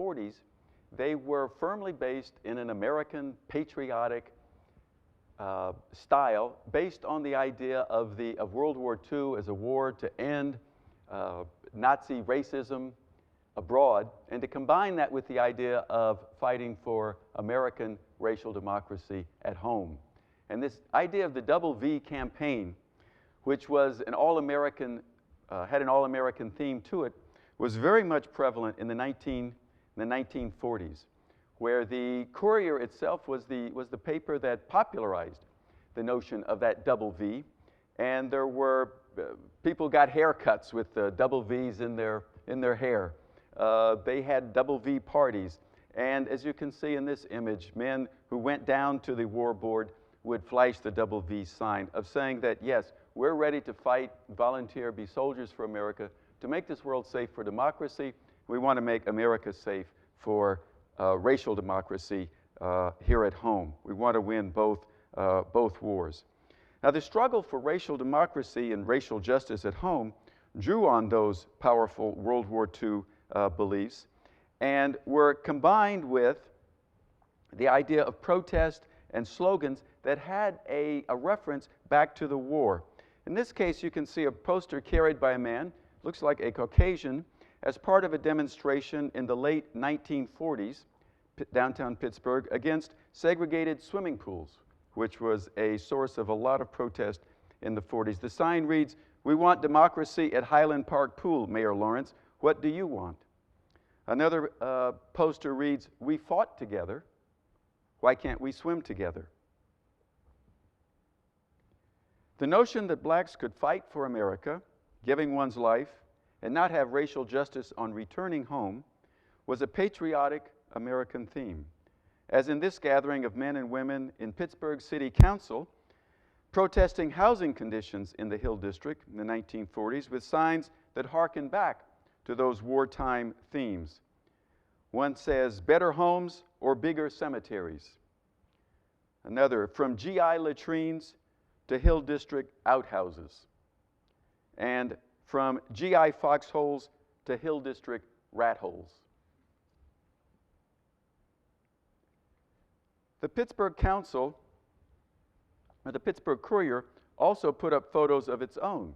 1940s, they were firmly based in an American patriotic style based on the idea of World War II as a war to end Nazi racism abroad, and to combine that with the idea of fighting for American racial democracy at home. And this idea of the Double V campaign, which was an all-American, had an all-American theme to it, was very much prevalent in the 1940s, where the Courier itself was the paper that popularized the notion of that double V. And there were, people got haircuts with double Vs in their hair. They had double V parties. And as you can see in this image, men who went down to the war board would flash the double V sign of saying that, yes, we're ready to fight, volunteer, be soldiers for America, to make this world safe for democracy. We want to make America safe for racial democracy here at home. We want to win both wars. Now, the struggle for racial democracy and racial justice at home drew on those powerful World War II beliefs and were combined with the idea of protest and slogans that had a reference back to the war. In this case, you can see a poster carried by a man, looks like a Caucasian, as part of a demonstration in the late 1940s, downtown Pittsburgh, against segregated swimming pools, which was a source of a lot of protest in the 40s. The sign reads, "We want democracy at Highland Park Pool, Mayor Lawrence. What do you want?" Another poster reads, "We fought together. Why can't we swim together?" The notion that blacks could fight for America, giving one's life, and not have racial justice on returning home was a patriotic American theme, as in this gathering of men and women in Pittsburgh City Council protesting housing conditions in the Hill District in the 1940s with signs that harken back to those wartime themes. One says, "Better homes or bigger cemeteries." Another, "From GI latrines to Hill District outhouses." And "From GI foxholes to Hill District rat holes." The Pittsburgh Council, or the Pittsburgh Courier, also put up photos of its own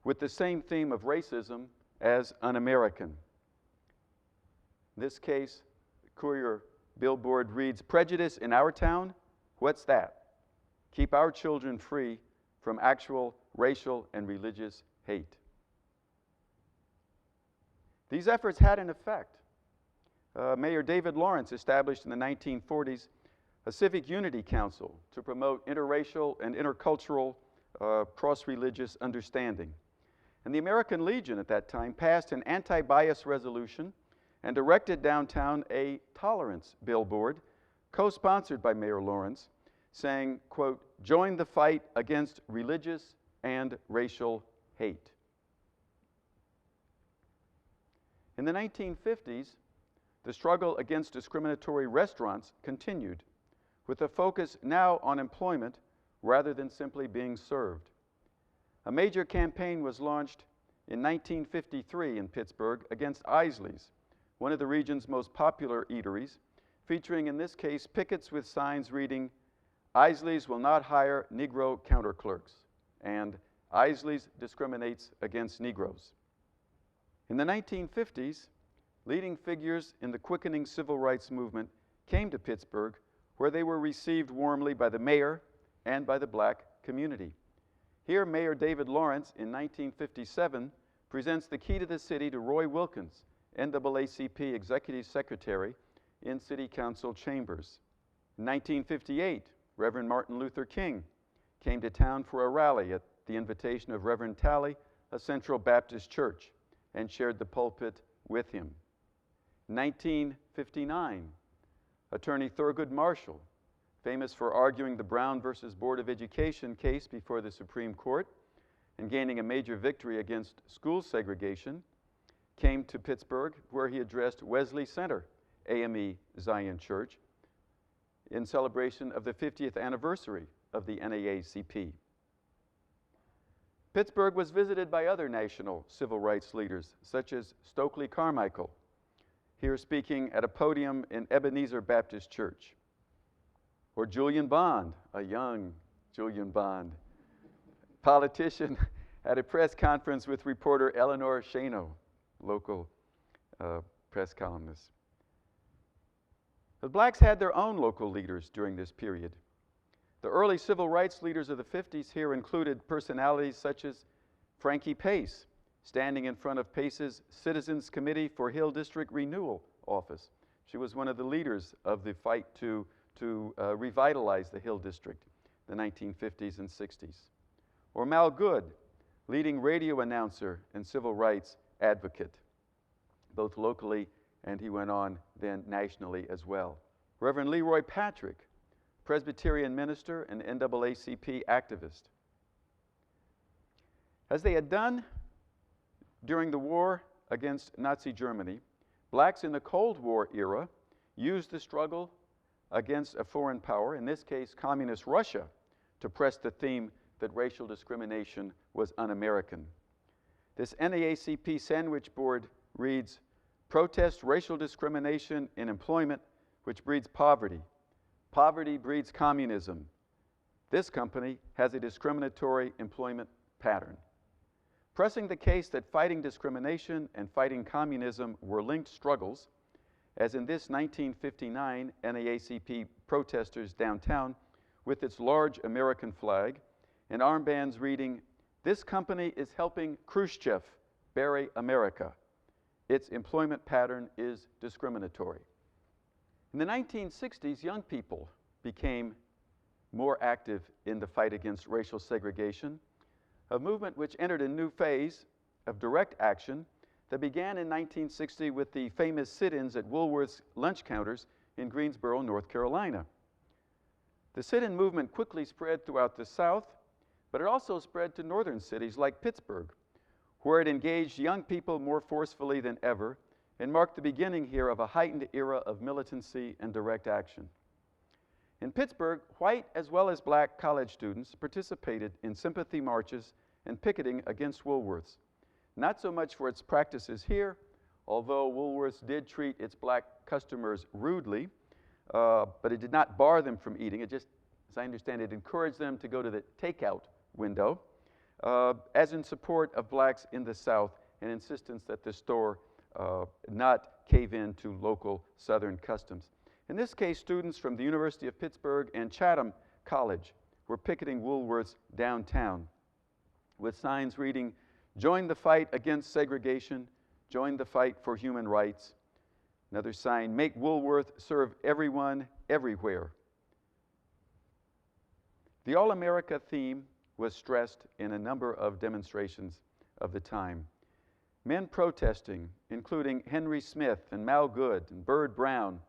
with the same theme of racism as un-American. In this case, the Courier billboard reads, "Prejudice in our town? What's that? Keep our children free from actual racial and religious hate." These efforts had an effect. Mayor David Lawrence established in the 1940s a Civic Unity Council to promote interracial and intercultural cross-religious understanding. And the American Legion at that time passed an anti-bias resolution and erected downtown a tolerance billboard co-sponsored by Mayor Lawrence saying, quote, "Join the fight against religious and racial hate." In the 1950s, the struggle against discriminatory restaurants continued, with a focus now on employment rather than simply being served. A major campaign was launched in 1953 in Pittsburgh against Isley's, one of the region's most popular eateries, featuring in this case pickets with signs reading, "Isley's will not hire Negro counter clerks," and "Isley's discriminates against Negroes." In the 1950s, leading figures in the quickening civil rights movement came to Pittsburgh, where they were received warmly by the mayor and by the black community. Here, Mayor David Lawrence, in 1957, presents the key to the city to Roy Wilkins, NAACP Executive Secretary, in City Council chambers. In 1958, Reverend Martin Luther King came to town for a rally at the invitation of Reverend Talley, a Central Baptist church, and shared the pulpit with him. In 1959, Attorney Thurgood Marshall, famous for arguing the Brown versus Board of Education case before the Supreme Court and gaining a major victory against school segregation, came to Pittsburgh, where he addressed Wesley Center, AME Zion Church, in celebration of the 50th anniversary of the NAACP. Pittsburgh was visited by other national civil rights leaders, such as Stokely Carmichael, here speaking at a podium in Ebenezer Baptist Church. Or Julian Bond, a young Julian Bond, politician at a press conference with reporter Eleanor Shano, local press columnist. The blacks had their own local leaders during this period. The early civil rights leaders of the 50s here included personalities such as Frankie Pace, standing in front of Pace's Citizens Committee for Hill District Renewal office. She was one of the leaders of the fight to revitalize the Hill District, the 1950s and 60s. Or Mal Good, leading radio announcer and civil rights advocate, both locally and he went on then nationally as well. Reverend Leroy Patrick, Presbyterian minister and NAACP activist. As they had done during the war against Nazi Germany, blacks in the Cold War era used the struggle against a foreign power, in this case Communist Russia, to press the theme that racial discrimination was un-American. This NAACP sandwich board reads, "Protest racial discrimination in employment, which breeds poverty. Poverty breeds communism. This company has a discriminatory employment pattern." Pressing the case that fighting discrimination and fighting communism were linked struggles, as in this 1959 NAACP protesters downtown with its large American flag and armbands reading, "This company is helping Khrushchev bury America. Its employment pattern is discriminatory." In the 1960s, young people became more active in the fight against racial segregation, a movement which entered a new phase of direct action that began in 1960 with the famous sit-ins at Woolworth's lunch counters in Greensboro, North Carolina. The sit-in movement quickly spread throughout the South, but it also spread to northern cities like Pittsburgh, where it engaged young people more forcefully than ever and marked the beginning here of a heightened era of militancy and direct action. In Pittsburgh, white as well as black college students participated in sympathy marches and picketing against Woolworths. Not so much for its practices here, although Woolworths did treat its black customers rudely, but it did not bar them from eating. It just, as I understand it, encouraged them to go to the takeout window, as in support of blacks in the South and insistence that the store not cave in to local Southern customs. In this case, students from the University of Pittsburgh and Chatham College were picketing Woolworths downtown with signs reading, "Join the fight against segregation, join the fight for human rights." Another sign, "Make Woolworth serve everyone, everywhere." The All-America theme was stressed in a number of demonstrations of the time. Men protesting, including Henry Smith and Mal Good and Bird Brown,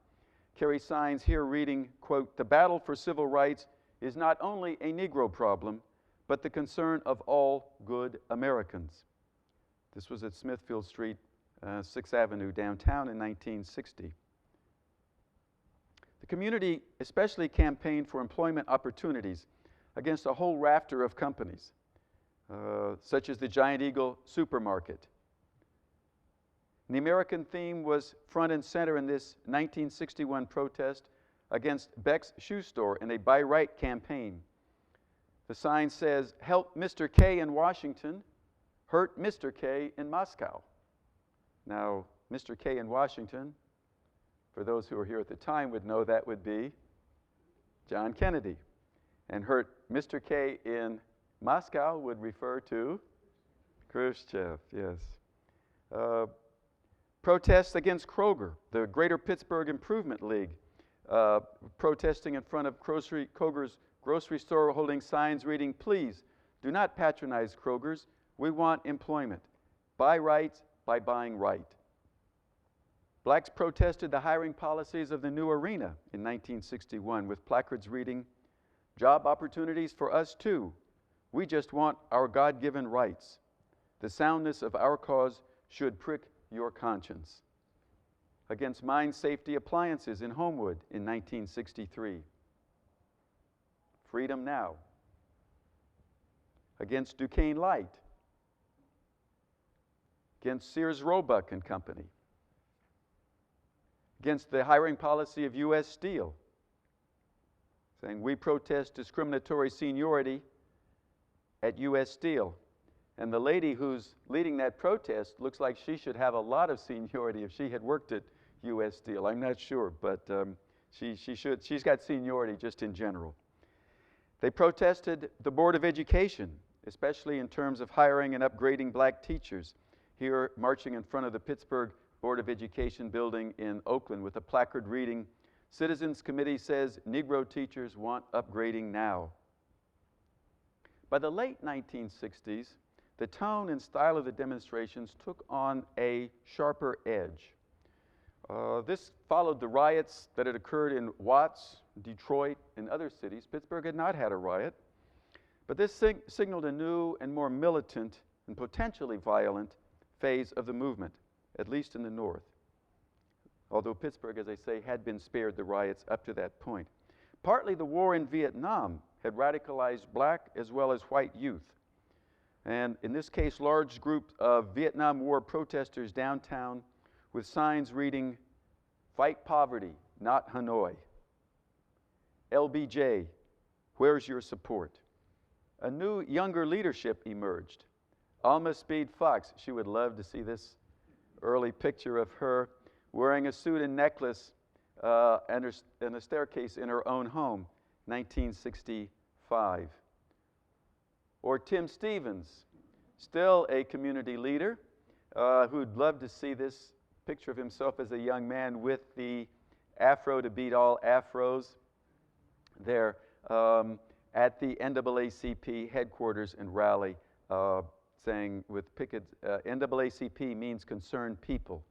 carry signs here reading, quote, "The battle for civil rights is not only a Negro problem, but the concern of all good Americans." This was at Smithfield Street, 6th Avenue, downtown in 1960. The community especially campaigned for employment opportunities against a whole rafter of companies, such as the Giant Eagle supermarket. And the American theme was front and center in this 1961 protest against Beck's shoe store in a Buy Right campaign. The sign says, "Help Mr. K in Washington, hurt Mr. K in Moscow." Now, Mr. K in Washington, for those who were here at the time would know that would be John Kennedy. And hurt Mr. K in Moscow would refer to Khrushchev, yes. Protests against Kroger, the Greater Pittsburgh Improvement League, protesting in front of Kroger's grocery store holding signs reading, "Please do not patronize Kroger's. We want employment. Buy right by buying right." Blacks protested the hiring policies of the new arena in 1961 with placards reading, "Job opportunities for us too. We just want our God-given rights. The soundness of our cause should prick your conscience." Against mine safety appliances in Homewood in 1963. Freedom Now. Against Duquesne Light. Against Sears Roebuck and Company. against the hiring policy of U.S. Steel, saying, "We protest discriminatory seniority at U.S. Steel." And the lady who's leading that protest looks like she should have a lot of seniority if she had worked at U.S. Steel. I'm not sure, but she should. She's got seniority just in general. They protested the Board of Education, especially in terms of hiring and upgrading black teachers. Here, marching in front of the Pittsburgh Board of Education building in Oakland with a placard reading, "Citizens Committee says Negro teachers want upgrading now." By the late 1960s, the tone and style of the demonstrations took on a sharper edge. This followed the riots that had occurred in Watts, Detroit, and other cities. Pittsburgh had not had a riot, but this signaled a new and more militant and potentially violent phase of the movement, at least in the North. Although Pittsburgh, as I say, had been spared the riots up to that point. Partly the war in Vietnam had radicalized black as well as white youth. And in this case, large groups of Vietnam War protesters downtown with signs reading, "Fight poverty, not Hanoi." "LBJ, where's your support?" A new, younger leadership emerged. Alma Speed Fox, she would love to see this early picture of her wearing a suit and necklace and a staircase in her own home, 1965. Or Tim Stevens, still a community leader who'd love to see this picture of himself as a young man with the afro to beat all afros there at the NAACP headquarters and rally, saying with pickets, NAACP means concerned people.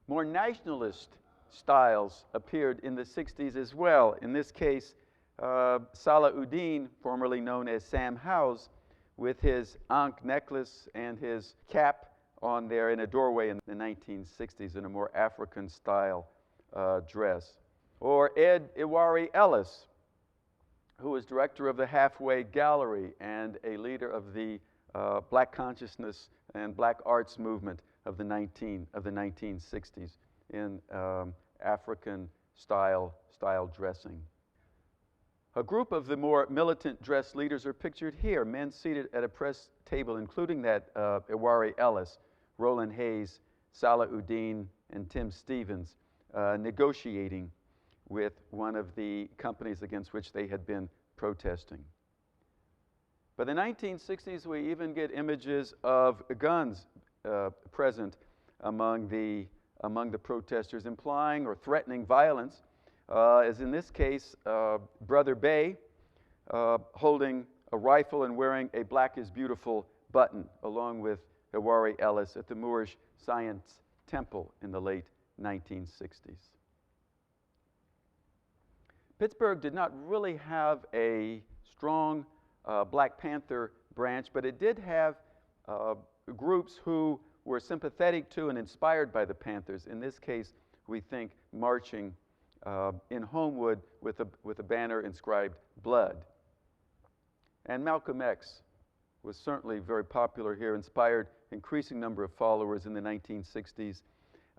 More nationalist styles appeared in the 60s as well. In this case, Salah Uddin, formerly known as Sam Howes, with his ankh necklace and his cap on there in a doorway in the 1960s in a more African style dress. Or Ed Iwari Ellis, who was director of the Halfway Gallery and a leader of the Black consciousness and Black arts movement of the 1960s in African style dressing. A group of the more militant dress leaders are pictured here, men seated at a press table, including that Iwari Ellis, Roland Hayes, Salah Uddin, and Tim Stevens, negotiating with one of the companies against which they had been protesting. By the 1960s, we even get images of guns present among the protesters, implying or threatening violence, as in this case, Brother Bay holding a rifle and wearing a "Black is Beautiful" button, along with Iwari Ellis at the Moorish Science Temple in the late 1960s. Pittsburgh did not really have a strong Black Panther branch, but it did have groups who were sympathetic to and inspired by the Panthers. In this case, we think marching in Homewood with a banner inscribed "Blood." And Malcolm X was certainly very popular here, inspired increasing number of followers in the 1960s.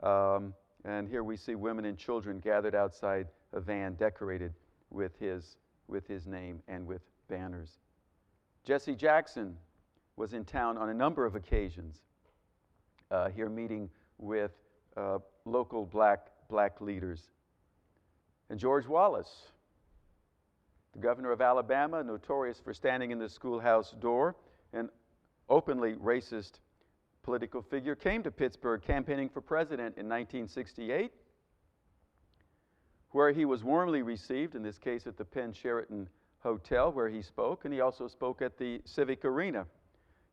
And here we see women and children gathered outside a van decorated with his name and with banners. Jesse Jackson was in town on a number of occasions, here meeting with local black leaders. And George Wallace, the governor of Alabama, notorious for standing in the schoolhouse door, an openly racist political figure, came to Pittsburgh campaigning for president in 1968, where he was warmly received, in this case at the Penn Sheraton Hotel, where he spoke, and he also spoke at the Civic Arena.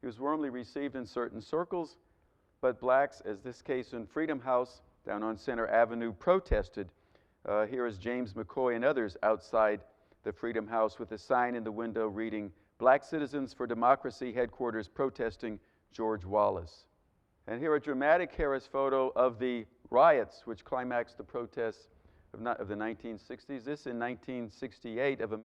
He was warmly received in certain circles, but blacks, as this case in Freedom House down on Center Avenue, protested. Here is James McCoy and others outside the Freedom House with a sign in the window reading, "Black Citizens for Democracy Headquarters protesting George Wallace." And here a dramatic Harris photo of the riots which climaxed the protests of the 1960s. This in 1968 of a